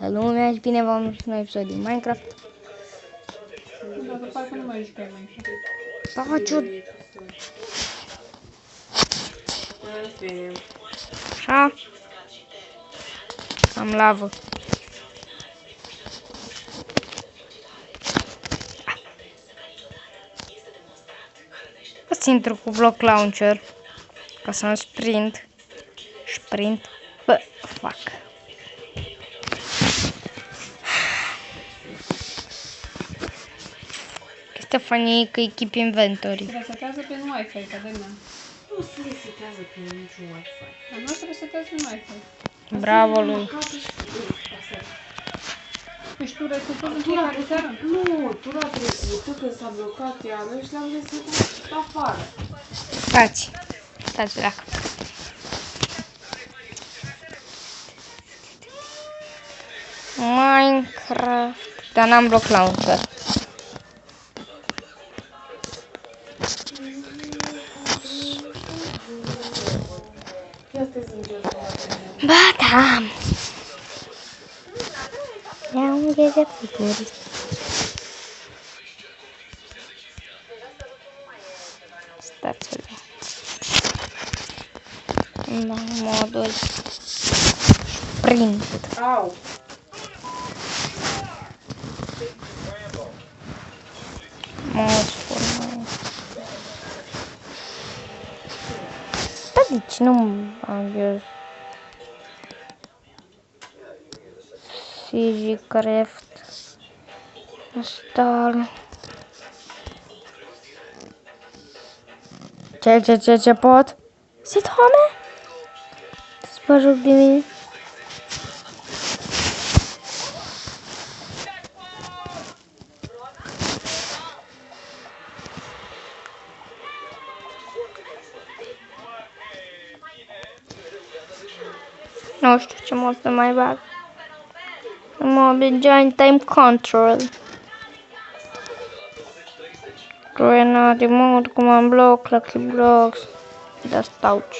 lumea și bine v-am dus un episod din Minecraft. Da, dar parcă nu mai jucai Minecraft. Faci o... Așa. Am lavă. O să intru cu block launcher ca să-mi sprint. Bă, fac. Chestia funny că keep inventory. Se resetează prin Wi-Fi, Caterina. Nu se resetează pe niciun Wi-Fi. Dar nu se resetează prin Wi-Fi. Bravo lui. Deci tu resetezi în fiecare seară? Nu, tura trecută când s-a blocat iară și l-am resetat afară. Stați dacă. Minecraft. Dar n-am block launcher. Ia stai să încerc. Ba da. Ia un de figuri. Stați-le. Da, modul sprint. Au! Mod formă. Da, de ce nu am văzut? CGCraft. Asta. Ce pot? Sit home? Să mă joc de mine. Nu știu ce mod să mai bag. Mod de Giant Time Control. Grenade mod, command block, lucky blocks. Dust pouch.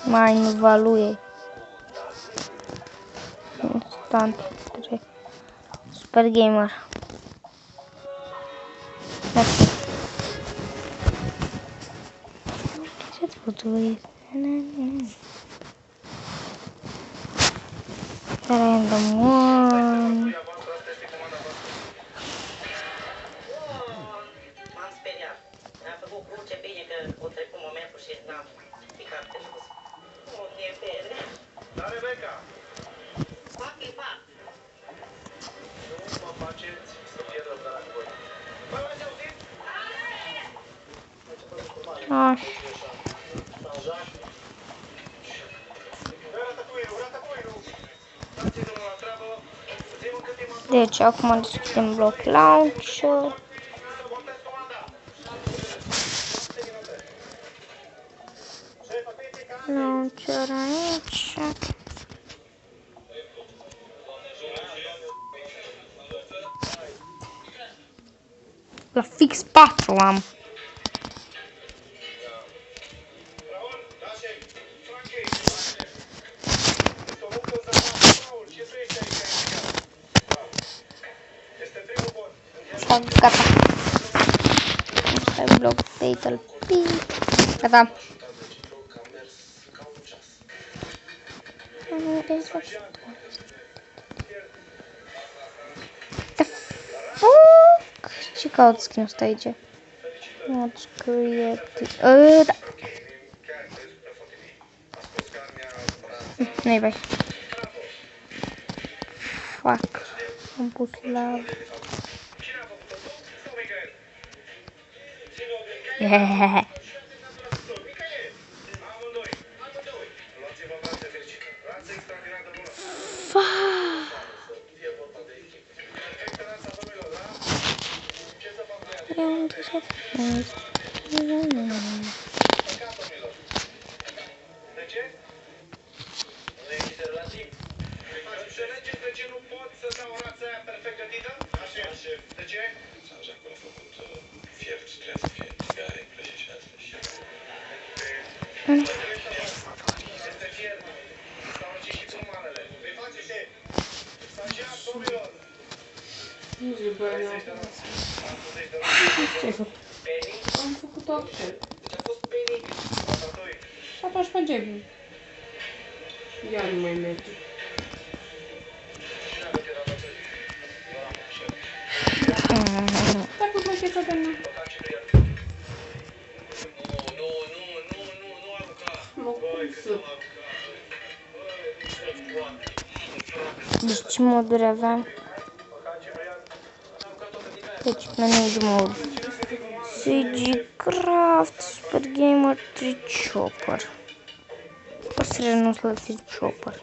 Mai nu valuie. Instant 3. Super gamer. Ce trebuie? Random one. M-am speriat. Mi-am făcut cruce bine că o trecut momentul și n-am picat pe sus. Nu e bine. Da, Rebecca! Fac. Nu mă faceți să pierd răbdarea cu voi. Băi, m-ați auzit? Așa. Ratatuiru! Dați-i-mă la treabă. Zi-mă cât timp am Deci acum deschidem block launcher. să montez comanda. Launcher aici. La fix 4 am. Raul, da, șef. Franchi. Este o muncă în zăpadă. Raul, ce tu ești aici? Este primul bun. Așa, gata. Asta e block fatal pink. Gata. The fuck? Ce caut skin-ul ăsta aici? Mods creative. Da. Nu-i bai. Fuck. Am pus la... Yeah. De ce? Nu există relații? Înțelegeți de ce nu pot să dau rața aia perfect gătită? Așa, șef. De ce? Așa cum a făcut fiert, trebuie să fie țigare, plăcește. am făcut accept. Deci a fost penibil. Asta doi. Și atunci mergem. Iar nu mai merge. Cine a veteran atât? Doar am ușor. Dar cum mai știi să termină? Băgat Ciprian. Nu arunca. Mă, cum să... Deci ce moduri aveam? Deci meniu de mod. SigiCraft, Super Gamer, Trichopper. O să renunț la Trichopper.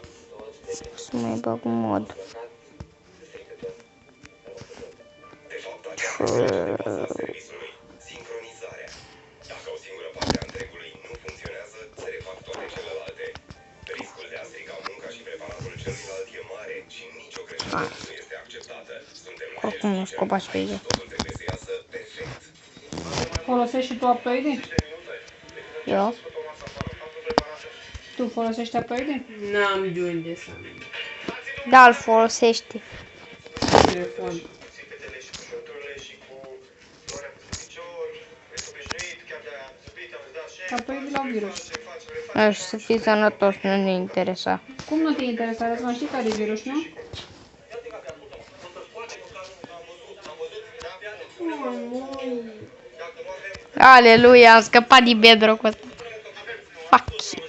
O să mai bag un mod. De fapt, aceasta este baza servisului, sincronizarea. Dacă o singură parte a întregului nu funcționează, se refac toate celelalte. Riscul de a strica munca și preparatul celuilalt e mare și nicio greșeală nu este acceptată. Suntem la Oricum nu scopați pe ei. totul trebuie să iasă perfect. Folosești și tu upgrade? Eu? Tu folosești upgrade? N-am de unde să am. Da, îl folosește. Telefon. Țipetele și cu șorturile și cu floarea peste picior, ești obișnuit, chiar de-aia am zăbit, am zis, da, șef, Upgrade la virus. Așa să fii sănătos, nu ne interesa. Cum nu te interesează? Mă știi care e virus, nu? Aleluia, am scăpat din bedrock-ul ăsta. Fuck you.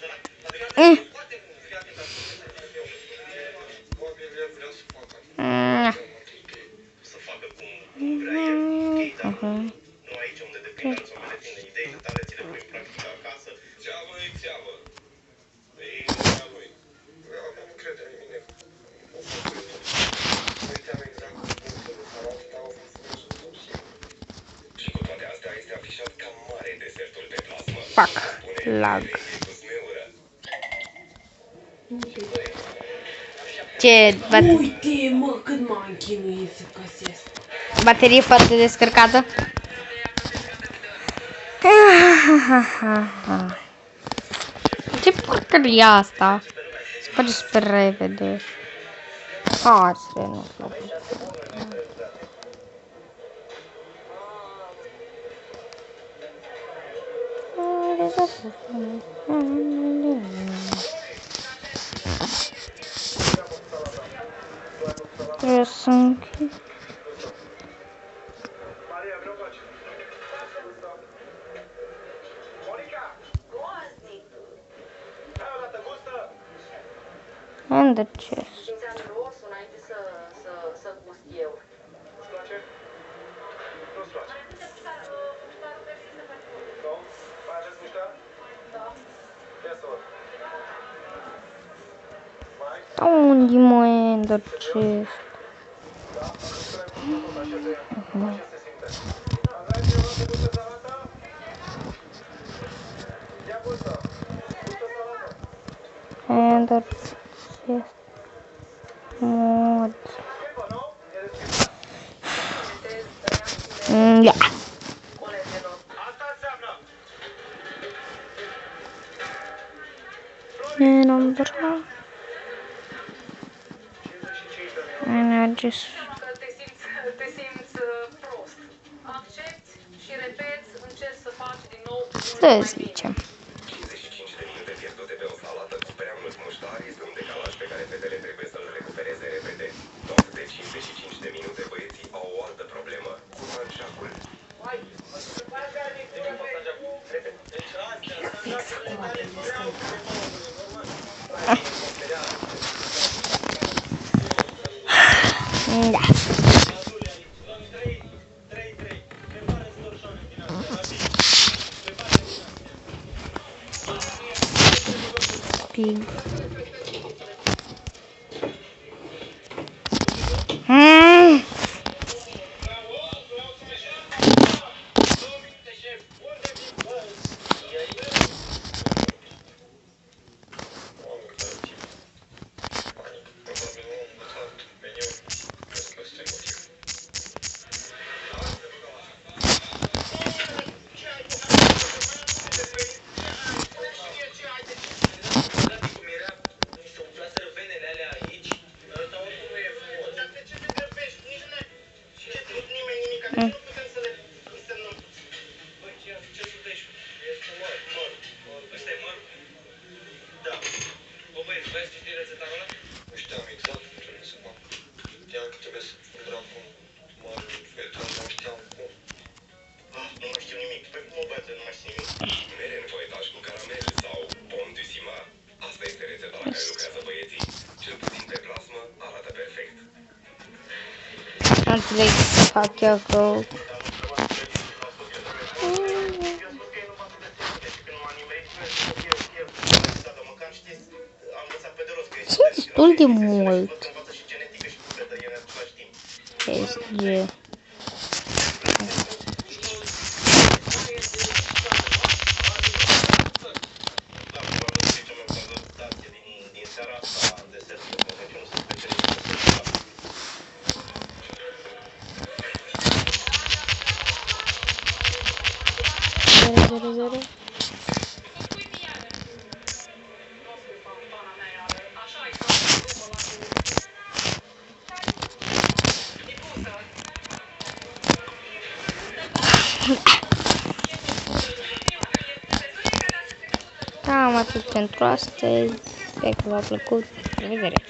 Să facă cum vrea el, ok, dar nu aici unde depinde somele tine, ideile tale ți le pui în practică acasă. Ceavă e ceavă. E ideea lui. Nu crede în mine. Uiteam exact punctul de salat, dar au fost și cu toate astea este afișat ca mare desertul pe plasmă. Fuck, lag. Cu smeură. Ce? Uite, mă, cât m-am chinuit să găsesc. Baterie foarte descărcată? Ce porcărie asta? Se face super repede. Hai să renunț la trebuie să închid. Maria, vreau pace. Monica! Hai odată, gustă! And the chest. Ți-am rosul înainte să gust eu. Îți place? Nu-ți place? Nu? Mai aveți muștar? Da. Ia să văd. Mai? Unde mă e and the chest? Da? Așa se simte. Andrei, ți-ai luat să gustă salata? Ia gustă. Gustă salata. And the chest. Mod. Schimbă, nu? E deschis. Yeah. Asta înseamnă. And on the 55 de minute. and I just Că te simți prost. Accepti și repeți, încerci să faci din nou să zicem. 55 de minute pierdute pe o salată cu prea mult muștar este un decalaj pe care fetele trebuie să-l recupereze repede. Tot de 55 de minute băieții au o altă problemă. Sanjacul. Da. Pig. Mai știi rețeta acolo? Nu știam exact ce trebuie să fac. Știam că trebuie să vreau cu mare fetă, nu știam cum. Nu mai știu nimic. Păi cum o băiată, nu mai știu nimic. Mere în foietaj cu caramel sau pom de sima. Asta este rețeta la care lucrează băieții. Cel puțin pe plasmă arată perfect. Nu înțeleg ce să fac eu că... Ce destul de mult. Este... Zero. Cam atât pentru astăzi. Sper că v-a plăcut. La revedere!